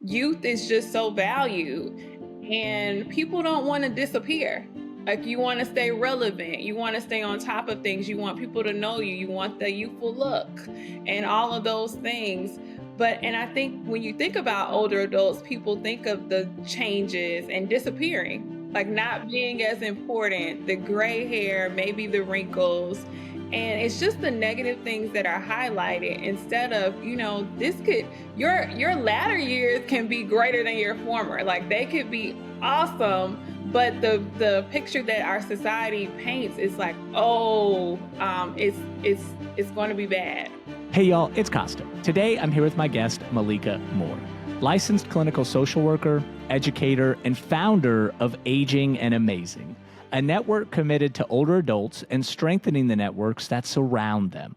youth is just so valued, and people don't want to disappear. Like, you want to stay relevant, you want to stay on top of things, you want people to know you, you want the youthful look and all of those things. But and I think when you think about older adults, people think of the changes and disappearing, like not being as important, the gray hair, maybe the wrinkles. And it's just the negative things that are highlighted instead of, this could your latter years can be greater than your former. Like, they could be awesome, but the picture that our society paints is like, oh, it's going to be bad. Hey y'all, it's Kosta. Today I'm here with my guest, Malika Moore, licensed clinical social worker, educator, and founder of Aging and Amazing, a network committed to older adults and strengthening the networks that surround them.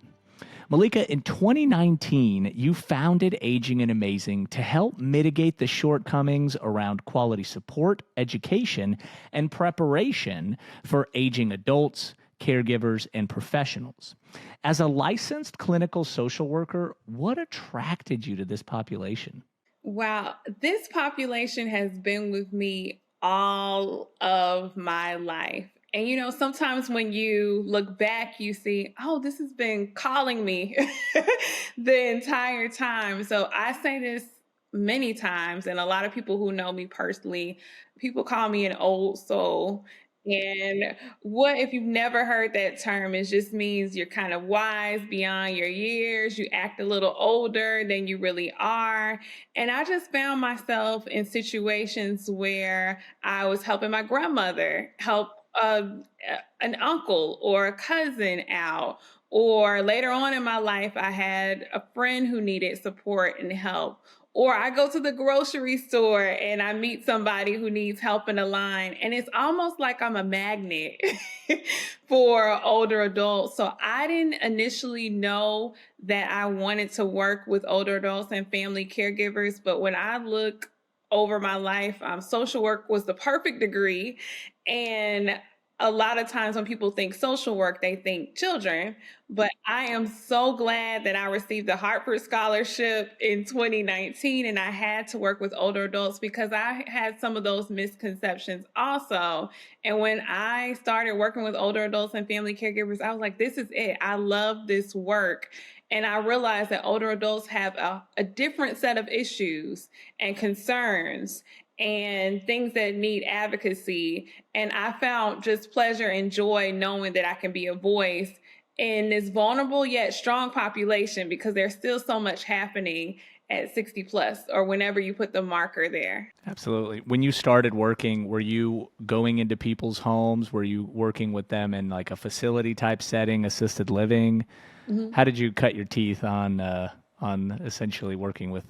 Malika, in 2019, you founded Aging and Amazing to help mitigate the shortcomings around quality support, education, and preparation for aging adults, caregivers, and professionals. As a licensed clinical social worker, what attracted you to this population? Wow, this population has been with me all of my life. And sometimes when you look back, you see, oh, this has been calling me the entire time. So I say this many times, and a lot of people who know me personally, people call me an old soul. And what if you've never heard that term? It just means you're kind of wise beyond your years. You act a little older than you really are. And I just found myself in situations where I was helping my grandmother help an uncle or a cousin out. Or later on in my life, I had a friend who needed support and help. Or I go to the grocery store and I meet somebody who needs help in a line. And it's almost like I'm a magnet for older adults. So I didn't initially know that I wanted to work with older adults and family caregivers. But when I look over my life, social work was the perfect degree. And a lot of times when people think social work, they think children. But I am so glad that I received the Hartford Scholarship in 2019, and I had to work with older adults because I had some of those misconceptions also. And when I started working with older adults and family caregivers, I was like, this is it. I love this work. And I realized that older adults have a different set of issues and concerns and things that need advocacy. And I found just pleasure and joy knowing that I can be a voice in this vulnerable yet strong population, because there's still so much happening at 60 plus or whenever you put the marker there. Absolutely. When you started working, were you going into people's homes? Were you working with them in like a facility type setting, assisted living? Mhm. How did you cut your teeth on essentially working with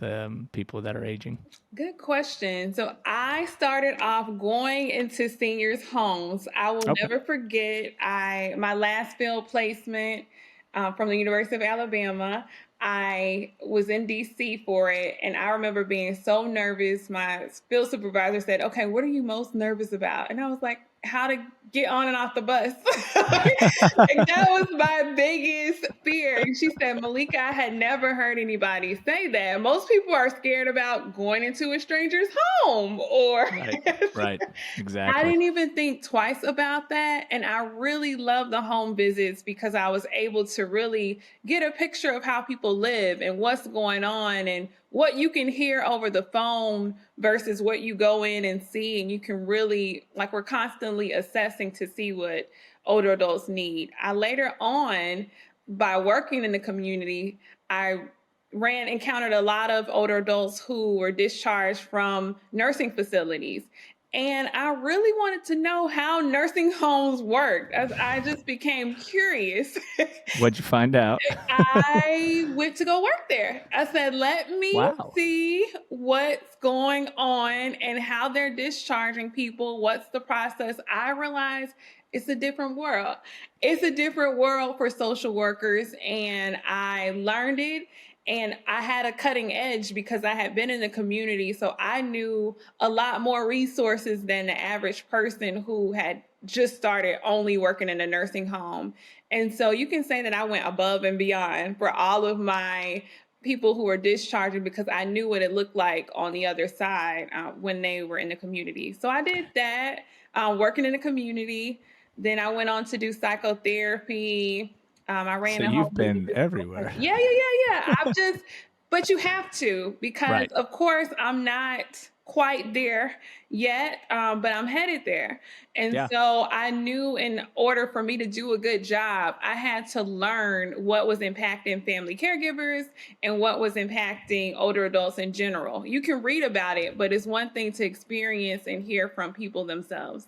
people that are aging? Good question. So I started off going into seniors' homes. I will Okay. never forget my last field placement from the University of Alabama. I was in DC for it, and I remember being so nervous. My field supervisor said, "Okay, what are you most nervous about?" And I was like, "How to get on and off the bus." Like, that was my biggest fear. And she said, "Malika, I had never heard anybody say that. Most people are scared about going into a stranger's home or Right. Right. I Exactly. didn't even think twice about that. And I really love the home visits because I was able to really get a picture of how people live and what's going on and what you can hear over the phone versus what you go in and see. And you can really, like, we're constantly assessing to see what older adults need. I later on, by working in the community, I encountered a lot of older adults who were discharged from nursing facilities. And I really wanted to know how nursing homes worked, as I just became curious. What'd you find out? I went to go work there. I said, let me Wow. see what's going on and how they're discharging people. What's the process? I realized it's a different world. It's a different world for social workers. And I learned it. And I had a cutting edge because I had been in the community. So I knew a lot more resources than the average person who had just started only working in a nursing home. And so you can say that I went above and beyond for all of my people who were discharging because I knew what it looked like on the other side when they were in the community. So I did that, working in the community. Then I went on to do psychotherapy. I ran So a home you've visit been program. everywhere. Yeah. But you have to, because Right. of course I'm not quite there yet, but I'm headed there. And Yeah. so I knew in order for me to do a good job, I had to learn what was impacting family caregivers and what was impacting older adults in general. You can read about it, but it's one thing to experience and hear from people themselves.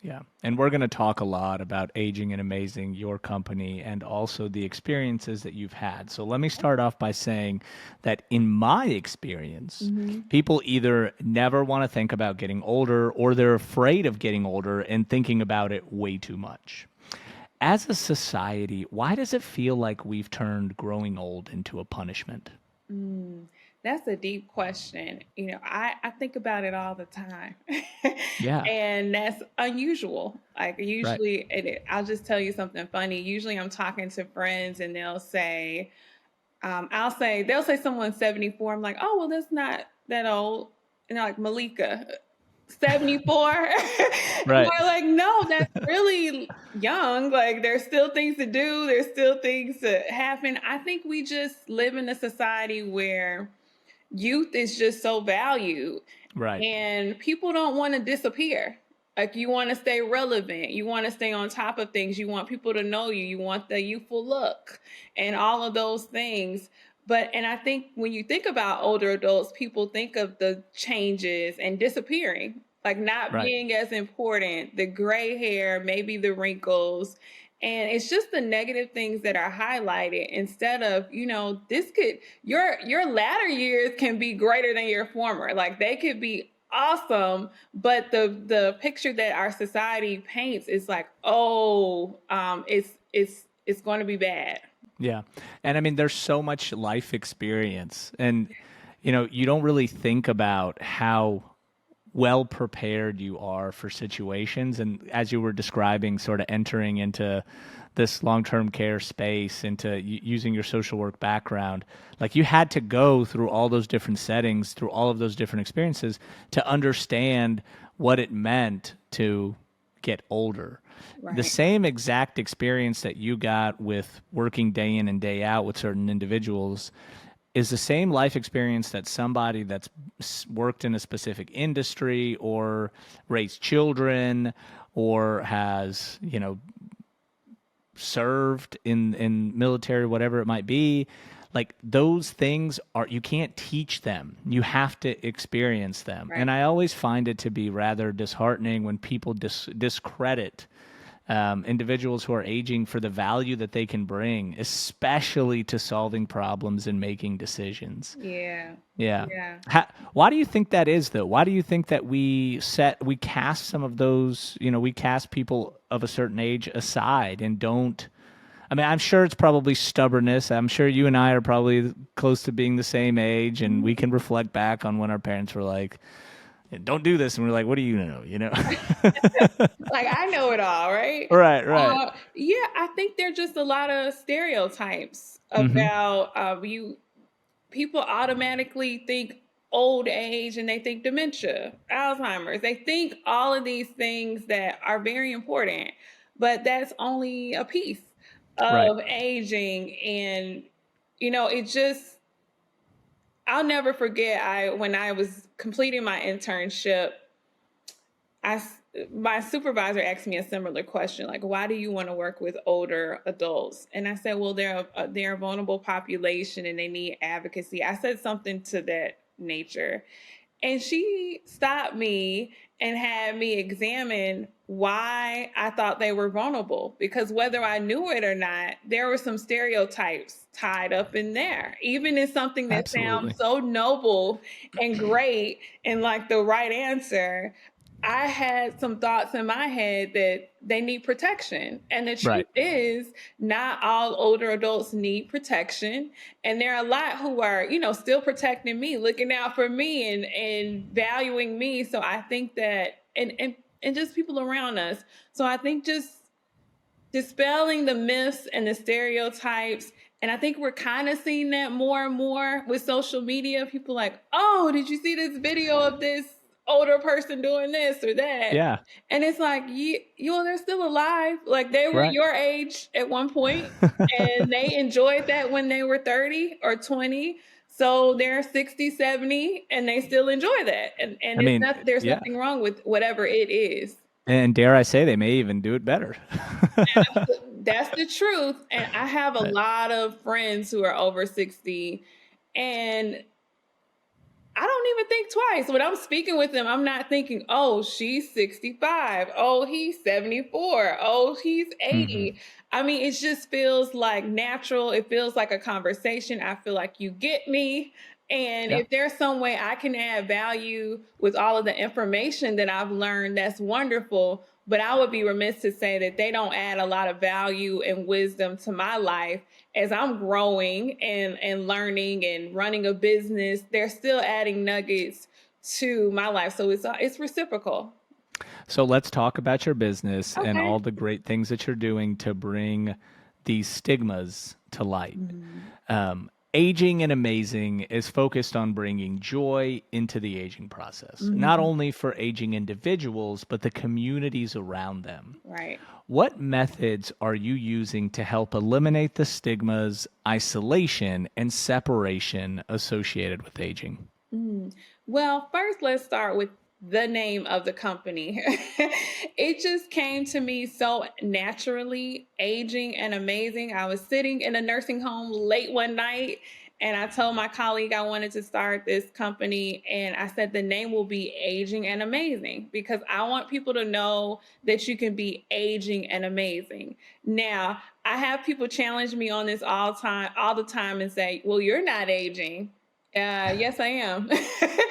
Yeah. And we're going to talk a lot about Aging and Amazing, your company, and also the experiences that you've had. So let me start off by saying that in my experience, Mhm. people either never want to think about getting older or they're afraid of getting older and thinking about it way too much. As a society, why does it feel like we've turned growing old into a punishment? Mm, that's a deep question. I think about it all the time. Yeah. And that's unusual. Like Right. usually I'll just tell you something funny. Usually I'm talking to friends and they'll say someone's 74. I'm like, oh, well, that's not that old. And they're like, Malika, 74. And Right. we're like, no, that's really young. Like, there's still things to do, there's still things to happen. I think we just live in a society where youth is just so valued, Right. and people don't want to disappear. Like, you want to stay relevant, you want to stay on top of things, you want people to know you, you want the youthful look and all of those things. And I think when you think about older adults, people think of the changes and disappearing, like not Right. being as important, the gray hair, maybe the wrinkles. And it's just the negative things that are highlighted instead of, this could, your latter years can be greater than your former. Like, they could be awesome, but the picture that our society paints is like, oh, it's going to be bad. Yeah. And I mean, there's so much life experience. And, you don't really think about how well prepared you are for situations. And as you were describing, sort of entering into this long term care space, into using your social work background, like you had to go through all those different settings, through all of those different experiences to understand what it meant to get older. The Right. same exact experience that you got with working day in and day out with certain individuals is the same life experience that somebody that's worked in a specific industry or raised children or has, served in military, whatever it might be. Like those things are, you can't teach them. You have to experience them. Right. And I always find it to be rather disheartening when people discredit individuals who are aging for the value that they can bring, especially to solving problems and making decisions. Yeah. Yeah. Yeah. Why do you think that is, though? Why do you think that we cast some of those, we cast people of a certain age aside and don't? I mean, I'm sure it's probably stubbornness. I'm sure you and I are probably close to being the same age, and we can reflect back on when our parents were like, don't do this. And we're like, what do you know? Like, I know it all, right? Right, right. Yeah, I think there's just a lot of stereotypes Hmm. about you. People automatically think old age and they think dementia, Alzheimer's. They think all of these things that are very important, but that's only a piece Right. of aging. And, it just, I'll never forget, when I was completing my internship, I my supervisor asked me a similar question, like, why do you want to work with older adults? And I said, well, they're a vulnerable population and they need advocacy. I said something to that nature. And she stopped me and had me examine why I thought they were vulnerable. Because whether I knew it or not, there were some stereotypes tied up in there, even in something that Absolutely. sounds so noble and great and like the right answer. I had some thoughts in my head that they need protection. And the truth Right. is, not all older adults need protection. And there are a lot who are, still protecting me, looking out for me and valuing me. So I think that, and just people around us. So I think just dispelling the myths and the stereotypes And I think we're kind of seeing that more and more with social media. People like, oh, did you see this video of this older person doing this or that? Yeah. And it's like, they're still alive. Like they were Right. your age at one point, and they enjoyed that when they were 30 or 20. So they're 60, 70, and they still enjoy that. And I mean, there's yeah. nothing wrong with whatever it is. And dare I say, they may even do it better. That's the truth. And I have a But lot of friends who are over 60, and I don't even think twice. When I'm speaking with them, I'm not thinking, oh, she's 65. Oh, he's 74. Oh, he's 80. I mean, it just feels like natural. It feels like a conversation. I feel like you get me. And yeah. if there's some way I can add value with all of the information that I've learned, that's wonderful. But I would be remiss to say that they don't add a lot of value and wisdom to my life as I'm growing and learning and running a business. They're still adding nuggets to my life. So it's reciprocal. So let's talk about your business and Okay. all the great things that you're doing to bring these stigmas to light. Aging and Amazing is focused on bringing joy into the aging process, not only for aging individuals, but the communities around them. Right. What methods are you using to help eliminate the stigmas, isolation, and separation associated with aging? Well, first, let's start with the name of the company. It just came to me so naturally, Aging and Amazing. I was sitting in a nursing home late one night, and I told my colleague I wanted to start this company. And I said the name will be Aging and Amazing because I want people to know that you can be aging and amazing. Now, I have people challenge me on this all the time and say, well, you're not aging. Yes, I am.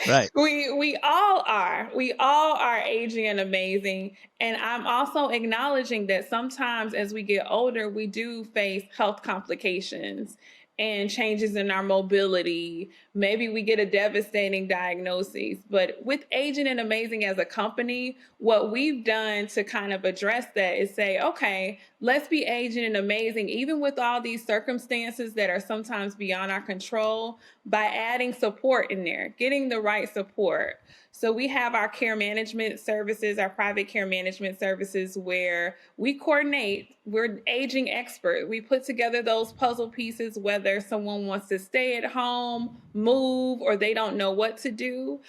Right. We all are. We all are aging and amazing. And I'm also acknowledging that sometimes as we get older, we do face health complications and changes in our mobility. Maybe we get a devastating diagnosis. But with Aging and Amazing as a company, what we've done to kind of address that is say, okay, let's be aging and amazing, even with all these circumstances that are sometimes beyond our control, by adding support in there, getting the right support. So we have our care management services, our private care management services, where we coordinate. We're aging experts. We put together those puzzle pieces, whether someone wants to stay at home, move, or they don't know what to do.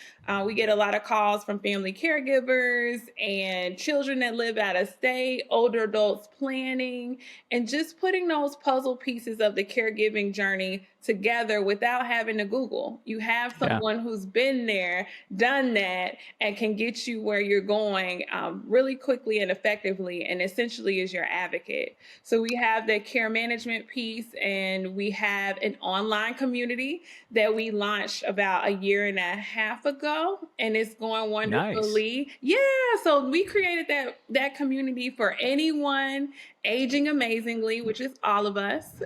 We get a lot of calls from family caregivers and children that live out of state, older adults planning, and just putting those puzzle pieces of the caregiving journey together without having to Google. You have Yeah. someone who's been there, done that, and can get you where you're going really quickly and effectively, and essentially is your advocate. So we have the care management piece, and we have an online community that we launched about a year and a half ago, and it's going wonderfully. Nice. Yeah, so we created that community for anyone aging amazingly, which is all of us.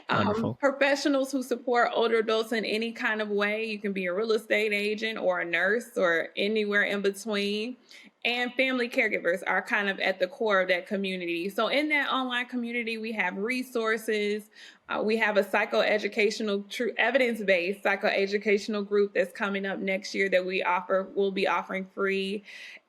Wonderful. Professionals who support older adults in any kind of way. You can be a real estate agent or a nurse or anywhere in between. And family caregivers are kind of at the core of that community. So in that online community, we have resources. We have a psychoeducational, true evidence-based psychoeducational group that's coming up next year that we'll be offering free.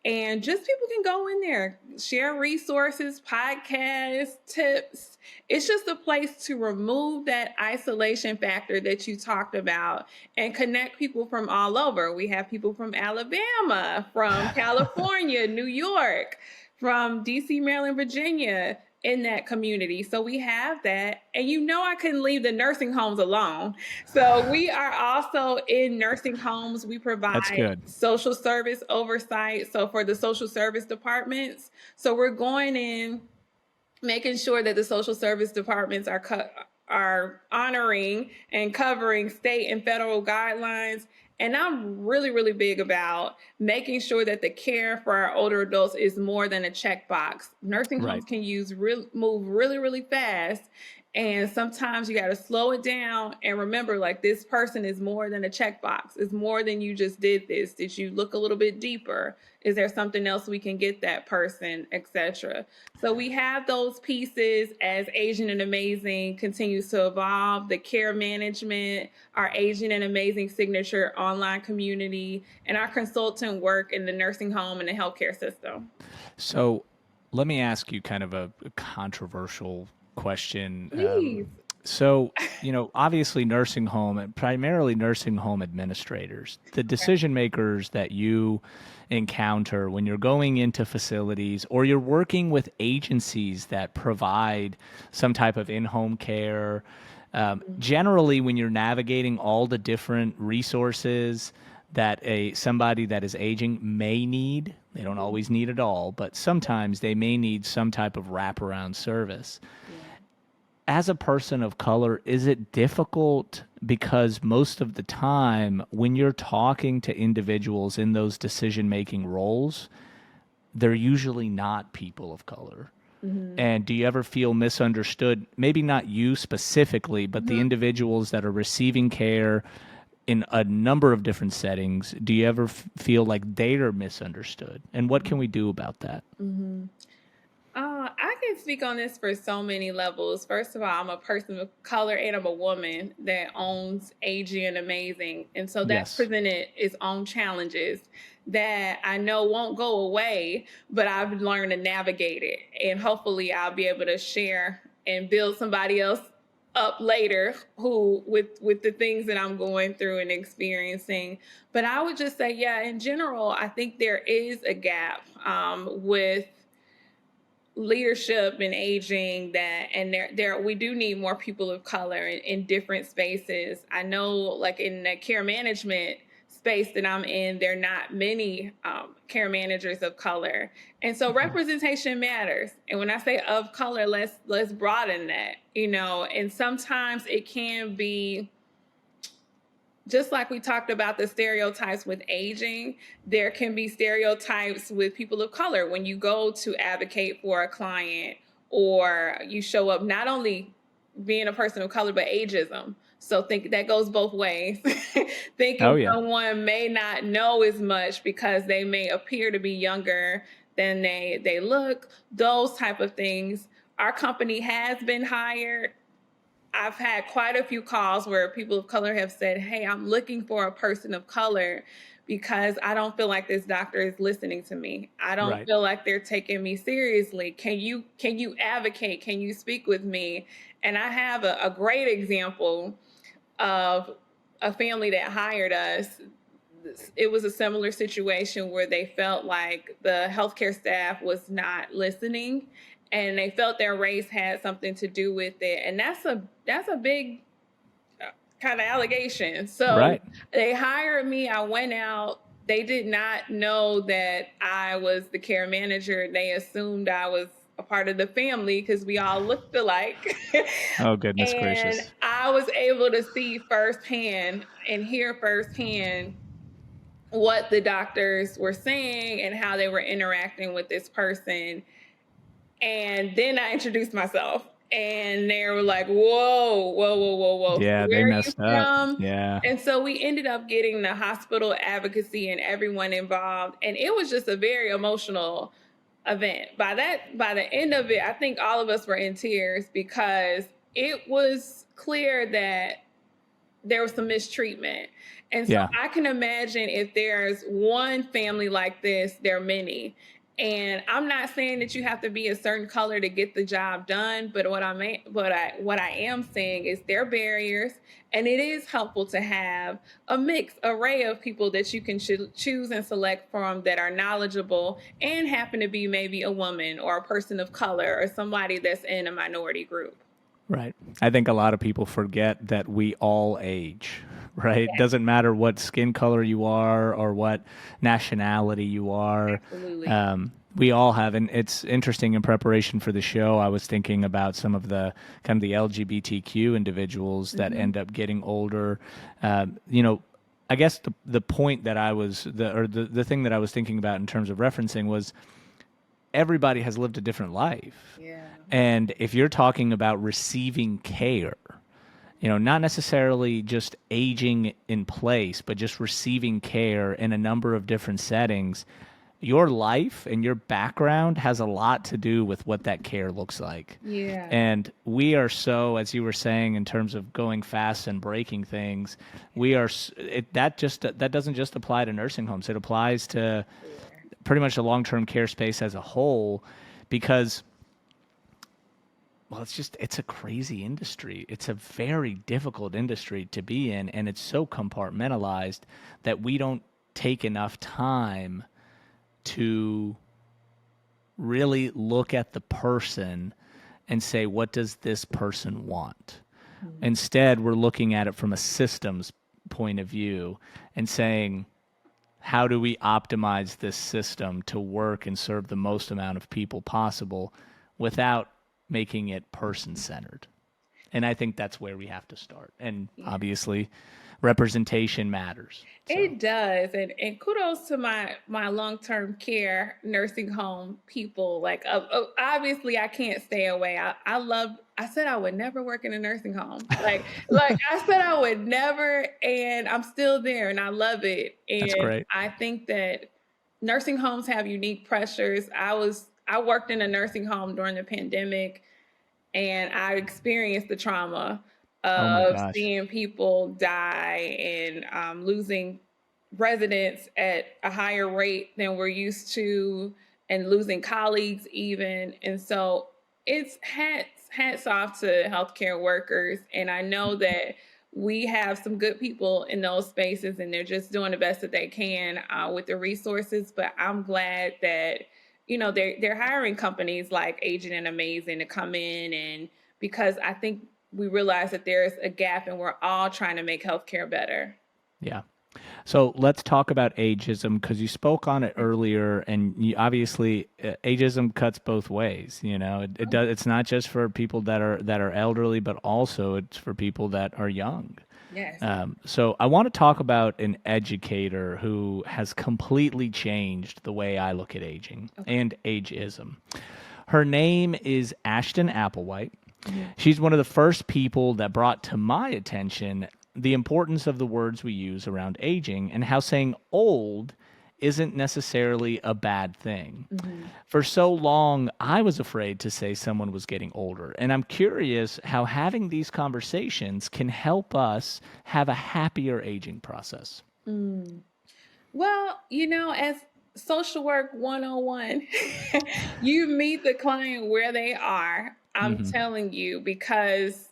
And just people can go in there, share resources, podcasts, tips. It's just a place to remove that isolation factor that you talked about and connect people from all over. We have people from Alabama, from California, New York, from DC, Maryland, Virginia in that community. So we have that. And I couldn't leave the nursing homes alone. So we are also in nursing homes. We That's provide good. social service oversight. So for the social service departments, so we're going in, making sure that the social service departments are honoring and covering state and federal guidelines. And I'm really, really big about making sure that the care for our older adults is more than a checkbox. Nursing Right. homes can move really, really fast. And sometimes you got to slow it down and remember, like, this person is more than a checkbox. It's more than you just did this. Did you look a little bit deeper? Is there something else we can get that person, etc.? So we have those pieces as Aging and Amazing continues to evolve. The care management, our Aging and Amazing signature online community, and our consultant work in the nursing home and the healthcare system. So let me ask you kind of a controversial question. Please. So, obviously nursing home and primarily nursing home administrators, the decision makers that you encounter when you're going into facilities or you're working with agencies that provide some type of in-home care, generally when you're navigating all the different resources that somebody that is aging may need, they don't always need it all, but sometimes they may need some type of wraparound service. As a person of color, is it difficult because most of the time when you're talking to individuals in those decision-making roles, they're usually not people of color? And do you ever feel misunderstood? Maybe not you specifically, but the individuals that are receiving care in a number of different settings. Do you ever feel like they are misunderstood? And what can we do about that? I can speak on this for so many levels. First of all, I'm a person of color and I'm a woman that owns Aging and Amazing. And so that's Yes. presented its own challenges that I know won't go away, but I've learned to navigate it. And hopefully I'll be able to share and build somebody else up later who with the things that I'm going through and experiencing. But I would just say, yeah, in general, I think there is a gap with leadership and aging, that and there we do need more people of color in different spaces. I know, like in the care management space that I'm in, there are not many care managers of color, and so representation matters. And when I say of color, let's broaden that, and sometimes it can be just like we talked about the stereotypes with aging, there can be stereotypes with people of color when you go to advocate for a client or you show up, not only being a person of color, but ageism. So think that goes both ways. Oh, Thinking yeah. someone may not know as much because they may appear to be younger than they look, those type of things. Our company has been hired. I've had quite a few calls where people of color have said, "Hey, I'm looking for a person of color because I don't feel like this doctor is listening to me. I don't Right. feel like they're taking me seriously. Can you advocate? Can you speak with me?" And I have a great example of a family that hired us. It was a similar situation where they felt like the healthcare staff was not listening and they felt their race had something to do with it. And that's a big kind of allegation. So Right. they hired me. I went out. They did not know that I was the care manager. They assumed I was a part of the family because we all looked alike. Oh, goodness And gracious. I was able to see firsthand and hear firsthand what the doctors were saying and how they were interacting with this person. And then I introduced myself and they were like, whoa, whoa, whoa, whoa, whoa. So Yeah, they where are you messed up. from? Yeah. And so we ended up getting the hospital advocacy and everyone involved. And it was just a very emotional event. By the end of it, I think all of us were in tears because it was clear that there was some mistreatment. And so Yeah. I can imagine if there's one family like this, there are many. And I'm not saying that you have to be a certain color to get the job done, but what I am saying is there are barriers, and it is helpful to have a mixed array of people that you can choose and select from that are knowledgeable and happen to be maybe a woman or a person of color or somebody that's in a minority group. Right. I think a lot of people forget that we all age, right? It doesn't matter what skin color you are or what nationality you are. Absolutely. We all have, and it's interesting in preparation for the show, I was thinking about some of the kind of the LGBTQ individuals that end up getting older. I guess the point that I was, the thing that I was thinking about in terms of referencing was everybody has lived a different life. Yeah. And if you're talking about receiving care, not necessarily just aging in place, but just receiving care in a number of different settings, your life and your background has a lot to do with what that care looks like. Yeah. And we are so, as you were saying, in terms of going fast and breaking things, that doesn't just apply to nursing homes. It applies to pretty much the long-term care space as a whole, because it's a crazy industry. It's a very difficult industry to be in, and it's so compartmentalized that we don't take enough time to really look at the person and say, what does this person want? Mm-hmm. Instead, we're looking at it from a systems point of view and saying, how do we optimize this system to work and serve the most amount of people possible without making it person-centered? And I think that's where we have to start. And obviously, representation matters. So. It does. And kudos to my long-term care nursing home people. Like, obviously, I can't stay away. I said I would never work in a nursing home. Like I said I would never, and I'm still there, and I love it. And that's great. I think that nursing homes have unique pressures. I worked in a nursing home during the pandemic, and I experienced the trauma of seeing people die and losing residents at a higher rate than we're used to, and losing colleagues even. And so it's hats off to healthcare workers. And I know that we have some good people in those spaces, and they're just doing the best that they can with the resources. But I'm glad that, they're hiring companies like Agent and Amazing to come in, and because I think we realize that there's a gap and we're all trying to make healthcare better. Yeah. So let's talk about ageism, because you spoke on it earlier, and obviously ageism cuts both ways. It does. It's not just for people that are elderly, but also it's for people that are young. Yes. So I want to talk about an educator who has completely changed the way I look at aging and ageism. Her name is Ashton Applewhite. Mm-hmm. She's one of the first people that brought to my attention the importance of the words we use around aging, and how saying old isn't necessarily a bad thing. Mm-hmm. For so long, I was afraid to say someone was getting older. And I'm curious how having these conversations can help us have a happier aging process. Mm. Well, as social work 101, you meet the client where they are. I'm telling you, because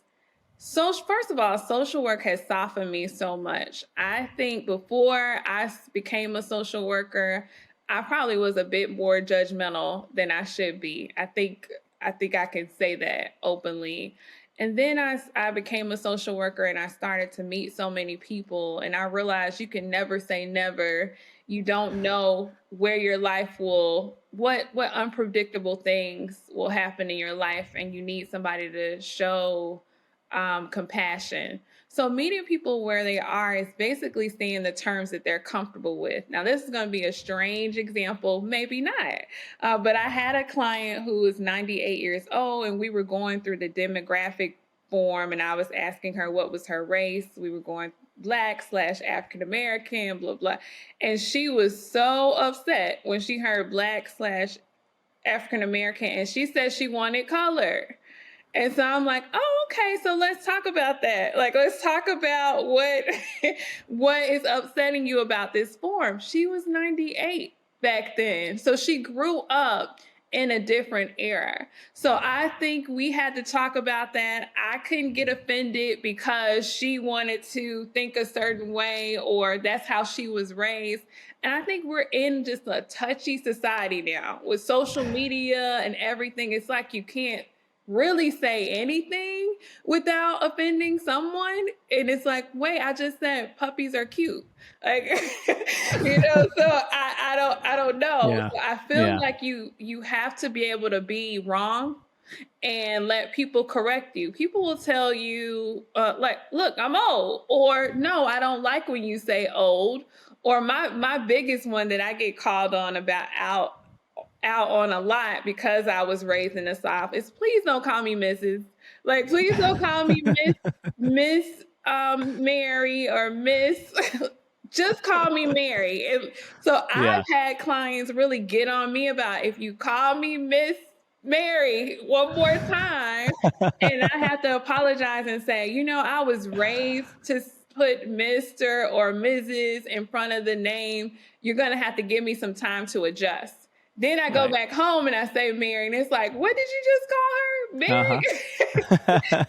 first of all, social work has softened me so much. I think before I became a social worker, I probably was a bit more judgmental than I should be. I think I can say that openly. And then I became a social worker, and I started to meet so many people, and I realized you can never say never. You don't know where your life what unpredictable things will happen in your life, and you need somebody to show compassion. So meeting people where they are is basically seeing the terms that they're comfortable with. Now, this is going to be a strange example, maybe not, but I had a client who was 98 years old, and we were going through the demographic form, and I was asking her what was her race. We were going Black/African-American, blah, blah. And she was so upset when she heard Black/African-American, and she said she wanted color. And so I'm like, oh, okay, so let's talk about that. Like, let's talk about what is upsetting you about this form. She was 98 back then. So she grew up in a different era. So I think we had to talk about that. I couldn't get offended because she wanted to think a certain way, or that's how she was raised. And I think we're in just a touchy society now with social media and everything. It's like you can't really say anything without offending someone. And it's like, wait, I just said puppies are cute. Like, so I don't know. Yeah. So I feel like you have to be able to be wrong and let people correct you. People will tell you, like, look, I'm old, or no, I don't like when you say old. Or my biggest one that I get called on about out on a lot because I was raised in the South is please don't call me Mrs. Like, please don't call me Miss Mary or Miss. Just call me Mary. And so Yeah. I've had clients really get on me about if you call me Miss Mary one more time, and I have to apologize and say, I was raised to put Mr. or Mrs. in front of the name. You're going to have to give me some time to adjust. Then I go Right. back home and I say Mary, and it's like, what did you just call her? Mary?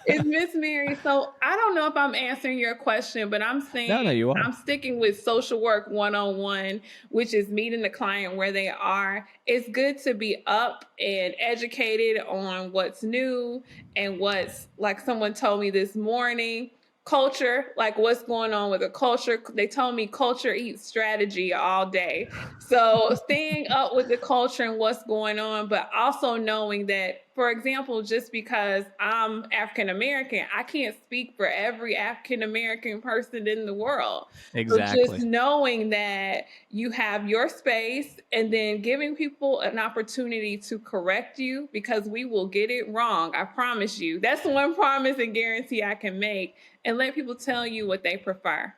It's Miss Mary. So I don't know if I'm answering your question, but I'm saying No, you I'm are. sticking with social work 101, which is meeting the client where they are. It's good to be up and educated on what's new and what's, like someone told me this morning, culture, like what's going on with the culture. They told me culture eats strategy all day. So staying up with the culture and what's going on, but also knowing that, for example, just because I'm African American, I can't speak for every African American person in the world. So just Exactly. knowing that you have your space and then giving people an opportunity to correct you, because we will get it wrong. I promise you. That's the one promise and guarantee I can make, and let people tell you what they prefer.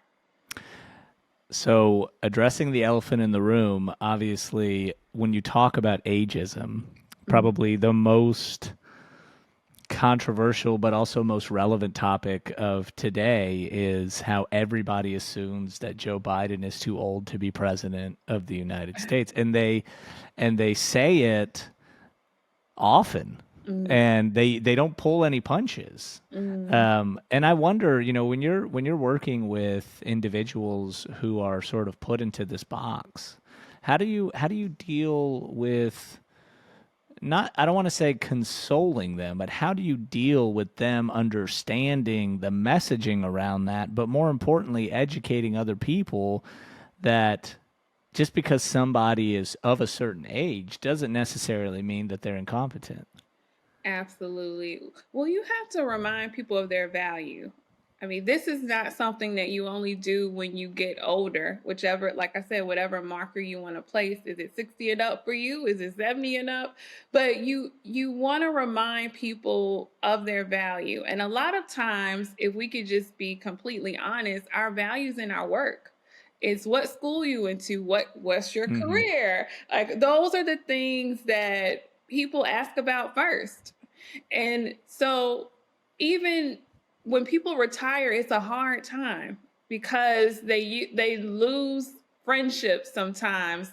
So, addressing the elephant in the room, obviously, when you talk about ageism, probably the most controversial but also most relevant topic of today is how everybody assumes that Joe Biden is too old to be president of the United States, and they say it often, and they don't pull any punches. And I wonder, when you're working with individuals who are sort of put into this box, how do you deal with, not, I don't want to say consoling them, but how do you deal with them understanding the messaging around that, but more importantly, educating other people that just because somebody is of a certain age doesn't necessarily mean that they're incompetent. Absolutely. Well, you have to remind people of their value. I mean, this is not something that you only do when you get older, whichever, like I said, whatever marker you want to place. Is it 60 and up for you? Is it 70 and up? But you want to remind people of their value. And a lot of times, if we could just be completely honest, our values in our work. It's what school you went to, what's your career. Like those are the things that people ask about first. And so even when people retire, it's a hard time because they lose friendships sometimes.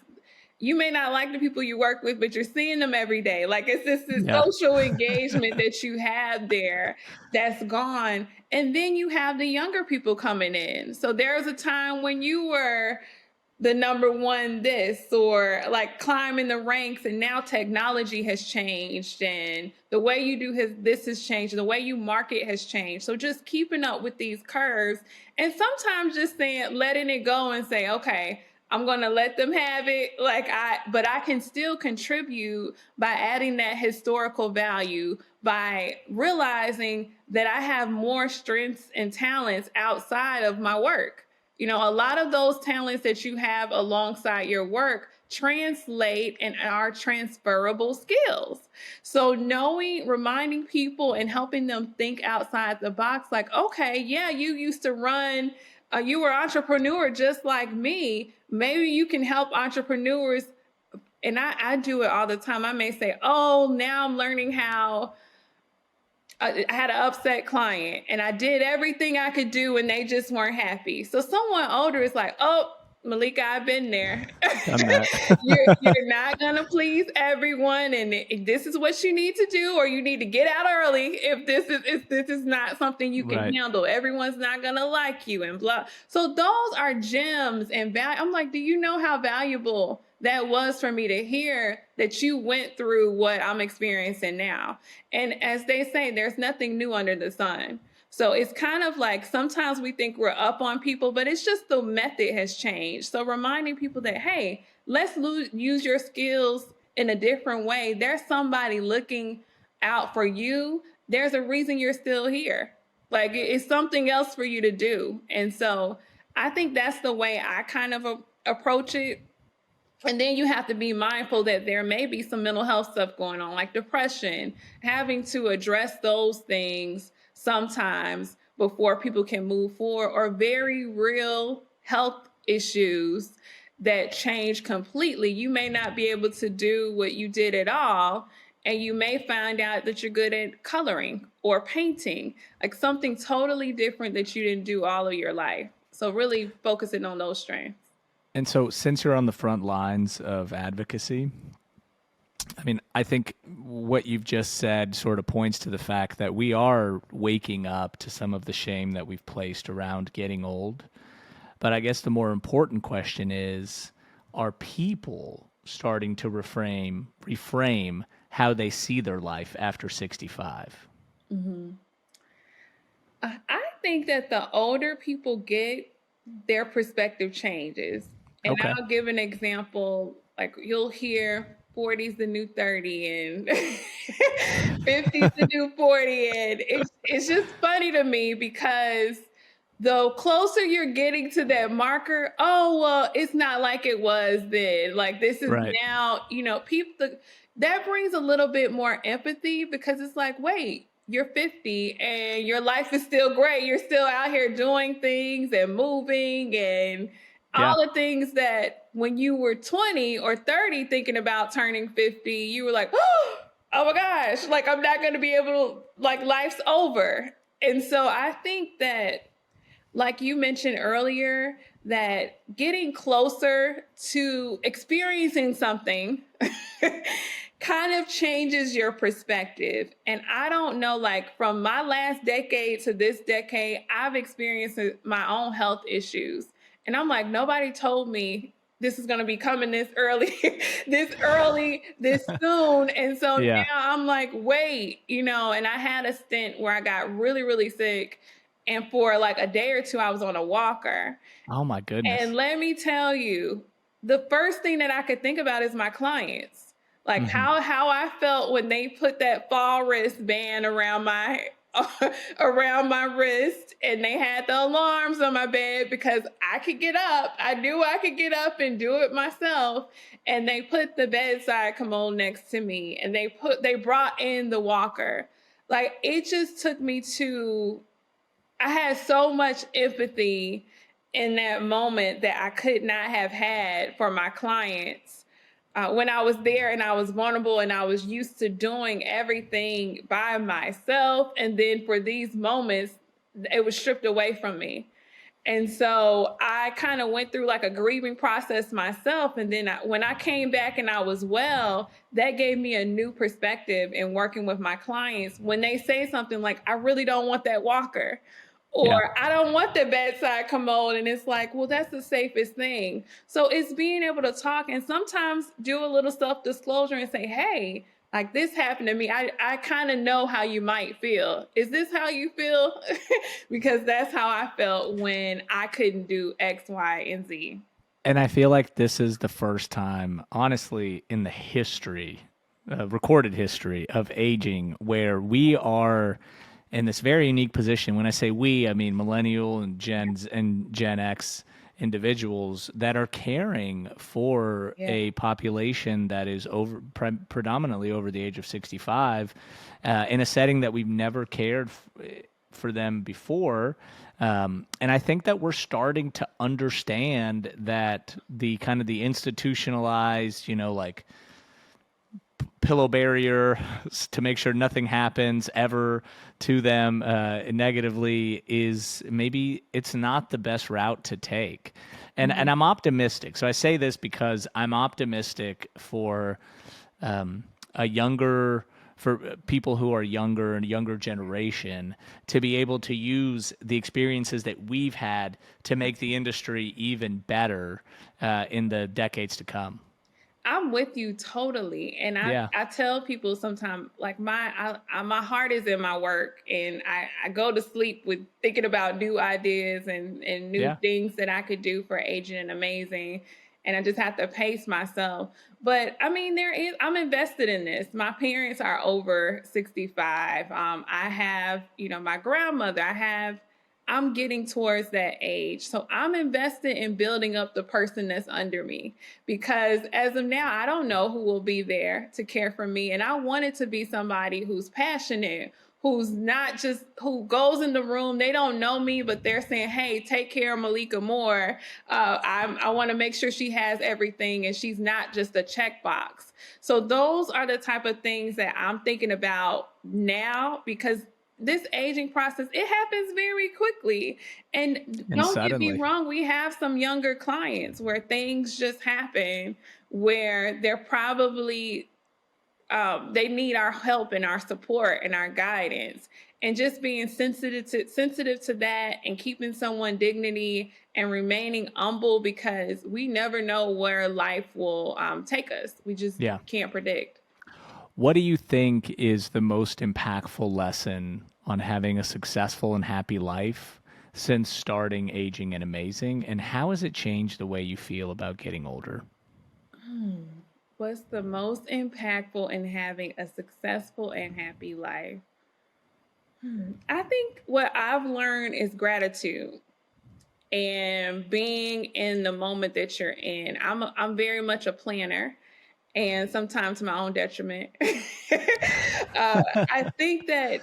You may not like the people you work with, but you're seeing them every day. Like it's just this Yeah. social engagement that you have there that's gone. And then you have the younger people coming in. So there was a time when you were the number one this, or like climbing the ranks, and now technology has changed and the way you do this has changed, the way you market has changed. So just keeping up with these curves, and sometimes just saying, letting it go and say, okay, I'm going to let them have it. But I can still contribute by adding that historical value, by realizing that I have more strengths and talents outside of my work. A lot of those talents that you have alongside your work translate and are transferable skills. So reminding people and helping them think outside the box, like, okay, yeah, you used to run, you were an entrepreneur just like me. Maybe you can help entrepreneurs. And I do it all the time. I may say, oh, now I'm learning how. I had an upset client and I did everything I could do and they just weren't happy. So someone older is like, oh, Malika, I've been there. Done that. You're not going to please everyone. And this is what you need to do, or you need to get out early if this is not something you can Right. handle. Everyone's not going to like you and blah. So those are gems and value. I'm like, do you know how valuable that was for me to hear that you went through what I'm experiencing now? And as they say, there's nothing new under the sun. So it's kind of like sometimes we think we're up on people, but it's just the method has changed. So reminding people that, hey, let's use your skills in a different way. There's somebody looking out for you. There's a reason you're still here. Like it's something else for you to do. And so I think that's the way I kind of approach it. And then you have to be mindful that there may be some mental health stuff going on, like depression, having to address those things sometimes before people can move forward, or very real health issues that change completely. You may not be able to do what you did at all, and you may find out that you're good at coloring or painting, like something totally different that you didn't do all of your life. So really focusing on those strengths. And so, since you're on the front lines of advocacy, I mean, I think what you've just said sort of points to the fact that we are waking up to some of the shame that we've placed around getting old. But I guess the more important question is, are people starting to reframe how they see their life after 65? Mm-hmm. I think that the older people get, their perspective changes. And Okay. I'll give an example. Like you'll hear 40's the new 30 and 50's the new 40. And it's just funny to me because the closer you're getting to that marker, oh, well, it's not like it was then. Like this is Right. now, people, that brings a little bit more empathy because it's like, wait, you're 50 and your life is still great. You're still out here doing things and moving and Yeah. all the things that when you were 20 or 30 thinking about turning 50, you were like, oh my gosh, like I'm not going to be able to, like life's over. And so I think that, like you mentioned earlier, that getting closer to experiencing something kind of changes your perspective. And I don't know, like from my last decade to this decade, I've experienced my own health issues. And I'm like, nobody told me this is going to be coming this early, this soon. And so Yeah. now I'm like, wait, and I had a stint where I got really, really sick. And for like a day or two, I was on a walker. Oh my And goodness. let me tell you, the first thing that I could think about is my clients. Like Hmm. how I felt when they put that fall wristband around my around my wrist and they had the alarms on my bed because I could get up. I knew I could get up and do it myself. And they put the bedside commode next to me and they brought in the walker. Like it just took me to, I had so much empathy in that moment that I could not have had for my clients when I was there and I was vulnerable and I was used to doing everything by myself. And then for these moments, it was stripped away from me. And so I kind of went through like a grieving process myself. And then when I came back and I was well, that gave me a new perspective in working with my clients. When they say something like, I really don't want that walker, Yeah. or I don't want the bedside commode. And it's like, well, that's the safest thing. So it's being able to talk and sometimes do a little self-disclosure and say, hey, like this happened to me. I kind of know how you might feel. Is this how you feel? Because that's how I felt when I couldn't do X, Y, and Z. And I feel like this is the first time, honestly, in the history, recorded history of aging, where we are in this very unique position. When I say we, I mean millennial and Gen X individuals that are caring for Yeah. a population that is predominantly over the age of 65, in a setting that we've never cared for them before. And I think that we're starting to understand that the kind of the institutionalized, like pillow barrier to make sure nothing happens ever to them negatively is maybe it's not the best route to take. And I'm optimistic. So I say this because I'm optimistic for for people who are younger and younger generation to be able to use the experiences that we've had to make the industry even better in the decades to come. I'm with you totally. And Yeah. I tell people sometimes, like my heart is in my work and I go to sleep with thinking about new ideas and new Yeah. things that I could do for aging and amazing. And I just have to pace myself. But I mean, I'm invested in this. My parents are over 65. I have, my grandmother, I have I'm getting towards that age. So I'm invested in building up the person that's under me, because as of now, I don't know who will be there to care for me. And I want it to be somebody who's passionate, who's not just who goes in the room. They don't know me, but they're saying, hey, take care of Malika more. I want to make sure she has everything and she's not just a checkbox. So those are the type of things that I'm thinking about now, because this aging process, it happens very quickly. And And don't get me suddenly, wrong, we have some younger clients where things just happen where they're probably they need our help and our support and our guidance, and just being sensitive to that, and keeping someone dignity and remaining humble, because we never know where life will take us. We just yeah. can't predict. What do you think is the most impactful lesson on having a successful and happy life since starting Aging and Amazing? And how has it changed the way you feel about getting older? What's the most impactful in having a successful and happy life? I think what I've learned is gratitude and being in the moment that you're in. I'm very much a planner, and sometimes to my own detriment. I think that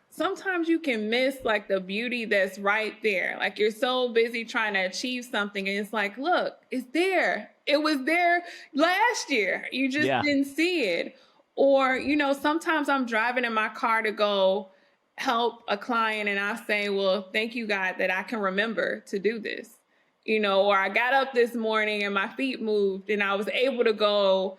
sometimes you can miss like the beauty that's right there. Like you're so busy trying to achieve something, and it's like, look, it's there. It was there last year. You just Yeah, didn't see it. Or, sometimes I'm driving in my car to go help a client, and I say, well, thank you, God, that I can remember to do this. Or I got up this morning and my feet moved and I was able to go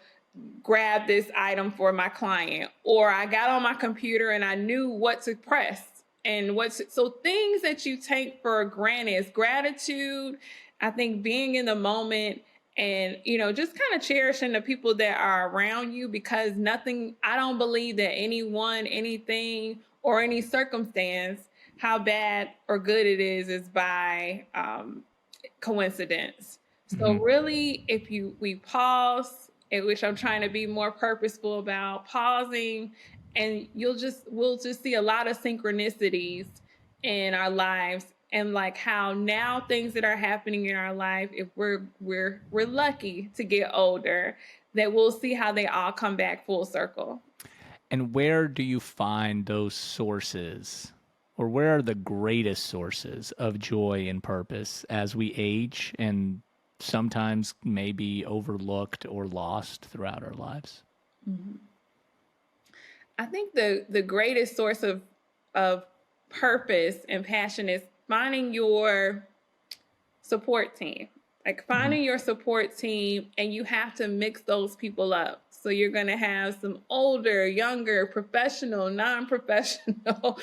grab this item for my client, or I got on my computer and I knew what to press and so things that you take for granted is gratitude. I think being in the moment, and just kind of cherishing the people that are around you, because I don't believe that anyone, anything, or any circumstance, how bad or good it is by coincidence. So hmm, really, if we pause, in which I'm trying to be more purposeful about pausing, and we'll just see a lot of synchronicities in our lives, and like how now things that are happening in our life, if we're lucky to get older, that we'll see how they all come back full circle. and where do you find those sources, or where are the greatest sources of joy and purpose as we age and sometimes maybe overlooked or lost throughout our lives? I think the greatest source of purpose and passion is finding your support team. Like Hmm. finding your support team, and you have to mix those people up. So you're going to have some older, younger, professional, non-professional.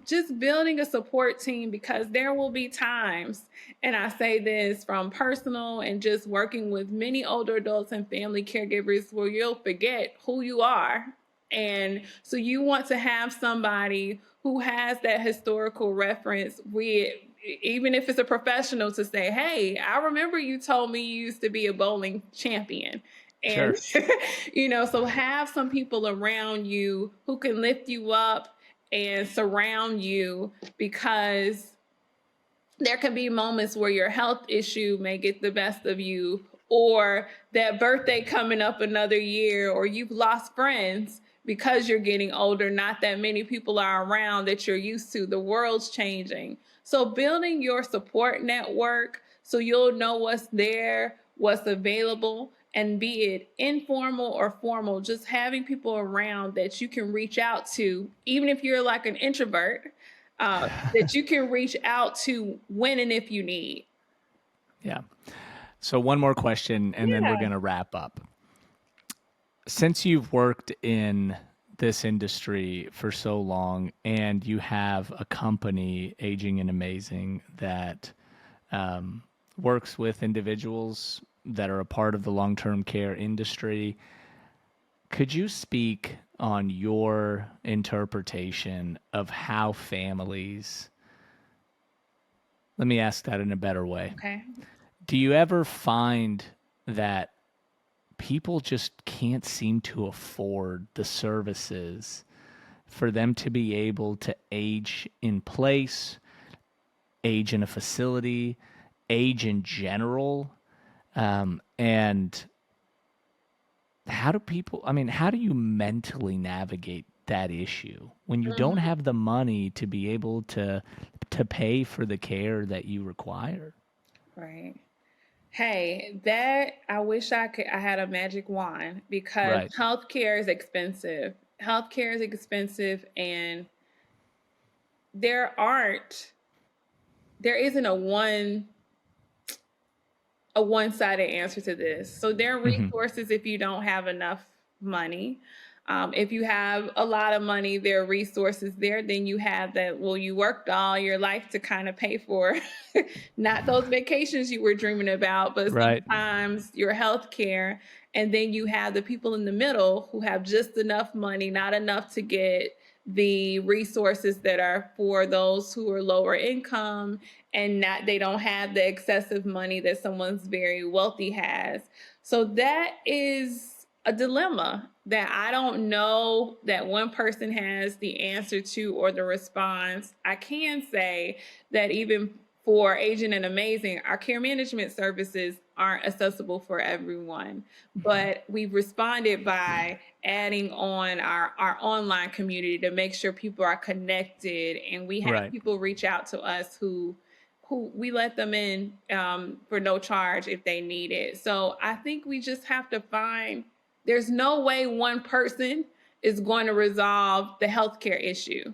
Just building a support team, because there will be times, and I say this from personal and just working with many older adults and family caregivers, where you'll forget who you are. And so you want to have somebody who has that historical reference with, even if it's a professional, to say, hey, I remember you told me you used to be a bowling champion. And, Sure. so have some people around you who can lift you up and surround you, because there can be moments where your health issue may get the best of you, or that birthday coming up another year, or you've lost friends because you're getting older. Not that many people are around that you're used to. The world's changing. So building your support network so you'll know what's there, what's available, and be it informal or formal, just having people around that you can reach out to, even if you're like an introvert, that you can reach out to when and if you need. Yeah. So, one more question, and then we're Yeah. going to wrap up. Since you've worked in this industry for so long and you have a company, Aging and Amazing, that works with individuals that are a part of the long term care industry, could you speak on your interpretation of how families, let me ask that in a better way. Okay. Do you ever find that people just can't seem to afford the services for them to be able to age in place age in a facility, age in general, and how do you mentally navigate that issue when you don't have the money to be able to pay for the care that you require? Right. Hey, that I wish I had a magic wand because Right. healthcare is expensive. Healthcare is expensive, and there aren't there isn't a one-sided answer to this. So there are Hmm. resources if you don't have enough money. If you have a lot of money, there are resources there. Then you have that, well, you worked all your life to kind of pay for not those vacations you were dreaming about, but Right. sometimes your health care. And then you have the people in the middle who have just enough money, not enough to get the resources that are for those who are lower income, and not they don't have the excessive money that someone's very wealthy has. So that is a dilemma that I don't know that one person has the answer to or the response. I can say that even for Aging and Amazing, our care management services aren't accessible for everyone, but we've responded by adding on our online community to make sure people are connected, and we have Right. people reach out to us who we let them in for no charge if they need it. So I think we just have to find, there's no way one person is going to resolve the healthcare issue.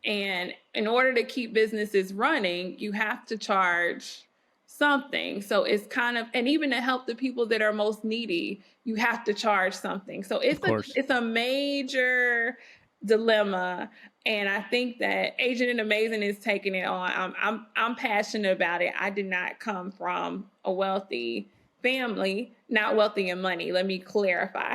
And in order to keep businesses running, you have to charge something. So it's kind of, and even to help the people that are most needy, you have to charge something. So Of course. it's a major dilemma. And I think that Agent and Amazing is taking it on. I'm passionate about it. I did not come from a wealthy family, not wealthy in money. Let me clarify.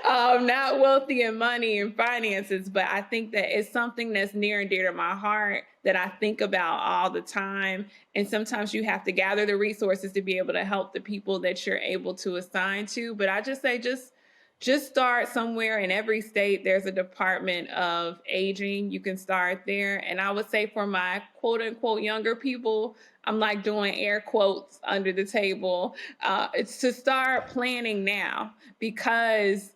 Not wealthy in money and finances, but I think that it's something that's near and dear to my heart that I think about all the time. And sometimes you have to gather the resources to be able to help the people that you're able to assign to. But I just say, just start somewhere. In every state, there's a department of aging. You can start there. And I would say for my quote unquote younger people, I'm like doing air quotes under the table. It's to start planning now, because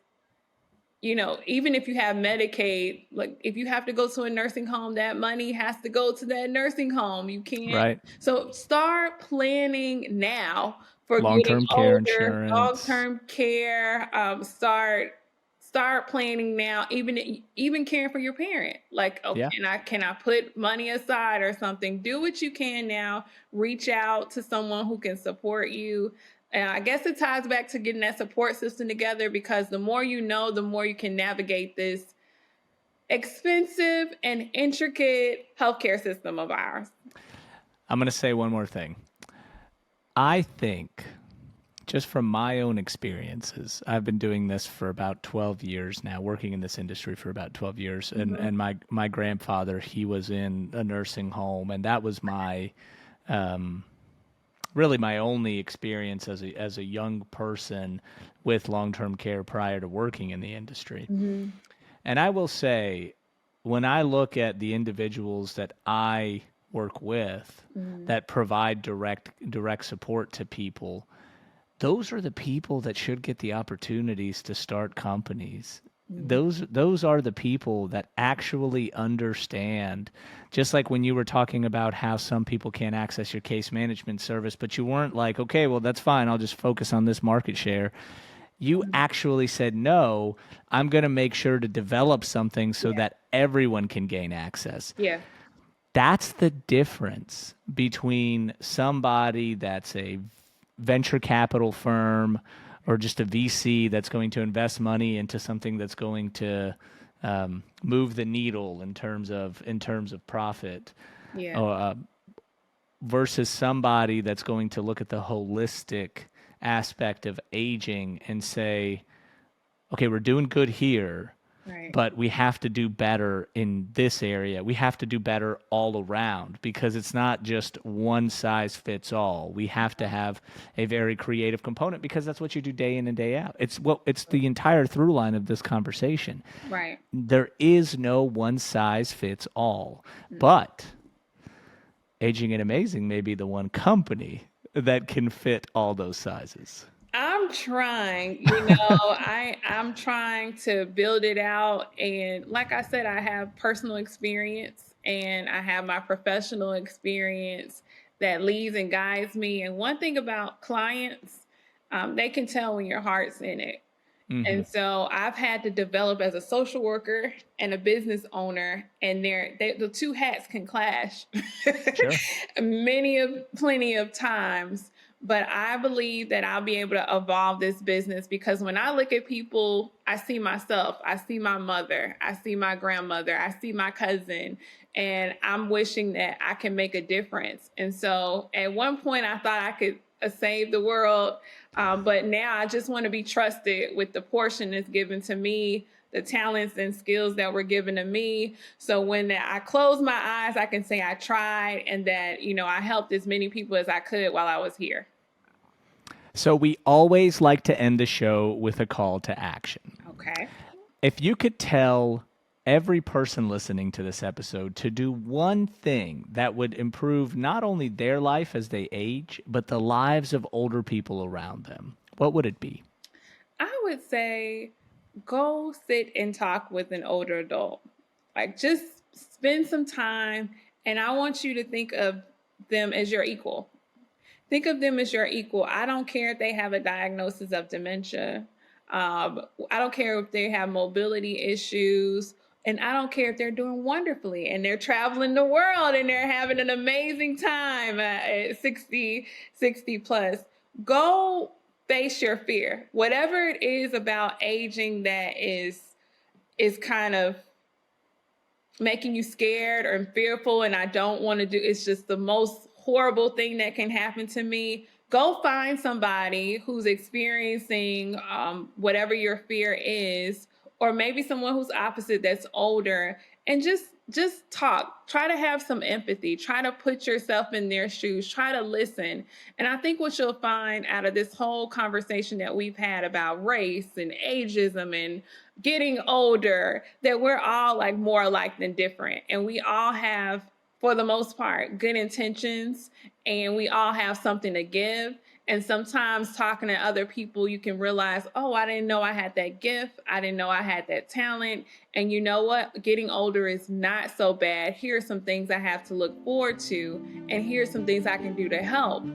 even if you have Medicaid, like if you have to go to a nursing home, that money has to go to that nursing home. You can't. Right. So start planning now for getting Long-term care older, insurance. long-term care. Start planning now, even caring for your parent. Like, okay, Yeah. can I put money aside or something? Do what you can now. Reach out to someone who can support you. And I guess it ties back to getting that support system together, because the more you know, the more you can navigate this expensive and intricate healthcare system of ours. I'm going to say one more thing. I think, just from my own experiences, I've been doing this for about 12 years now, working in this industry for about 12 years. And my grandfather, he was in a nursing home, and that was my really my only experience as a young person with long-term care prior to working in the industry. Mm-hmm. And I will say, when I look at the individuals that I work with Mm-hmm. that provide direct support to people, those are the people that should get the opportunities to start companies. Those are the people that actually understand. Just like when you were talking about how some people can't access your case management service, but you weren't like, okay, well, that's fine, I'll just focus on this market share. You actually said, no, I'm going to make sure to develop something so Yeah. that everyone can gain access. Yeah. That's the difference between somebody that's a venture capital firm or just a VC that's going to invest money into something that's going to move the needle in terms of profit, Yeah. versus somebody that's going to look at the holistic aspect of aging and say, okay, we're doing good here, Right. but we have to do better in this area. We have to do better all around, because it's not just one size fits all. We have to have a very creative component, because that's what you do day in and day out. It's the entire through line of this conversation. Right. There is no one size fits all, but Aging and Amazing may be the one company that can fit all those sizes. I'm trying, I'm trying to build it out. And like I said, I have personal experience and I have my professional experience that leads and guides me. And one thing about clients, they can tell when your heart's in it. Hmm. And so I've had to develop as a social worker and a business owner, and the two hats can clash Sure. plenty of times. But I believe that I'll be able to evolve this business because when I look at people, I see myself, I see my mother, I see my grandmother, I see my cousin, and I'm wishing that I can make a difference. And so at one point, I thought I could save the world. But now I just want to be trusted with the portion that's given to me, the talents and skills that were given to me. So when I close my eyes, I can say I tried and that, I helped as many people as I could while I was here. So we always like to end the show with a call to action. Okay. If you could tell every person listening to this episode to do one thing that would improve not only their life as they age, but the lives of older people around them, what would it be? I would say go sit and talk with an older adult. Like just spend some time, and I want you to think of them as your equal. Think of them as your equal. I don't care if they have a diagnosis of dementia. I don't care if they have mobility issues. And I don't care if they're doing wonderfully and they're traveling the world and they're having an amazing time at 60 plus. Go face your fear. Whatever it is about aging that is kind of making you scared or fearful and I don't want to do, it's just the most horrible thing that can happen to me. Go find somebody who's experiencing whatever your fear is, or maybe someone who's opposite that's older, and just talk. Try to have some empathy. Try to put yourself in their shoes. Try to listen. And I think what you'll find out of this whole conversation that we've had about race and ageism and getting older, that we're all like more alike than different. And we all have, for the most part, good intentions, and we all have something to give. And sometimes talking to other people, you can realize, oh, I didn't know I had that gift. I didn't know I had that talent. And you know what? Getting older is not so bad. Here are some things I have to look forward to. And here's some things I can do to help.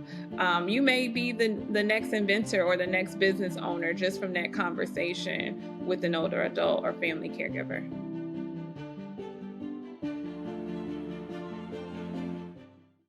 You may be the next inventor or the next business owner just from that conversation with an older adult or family caregiver.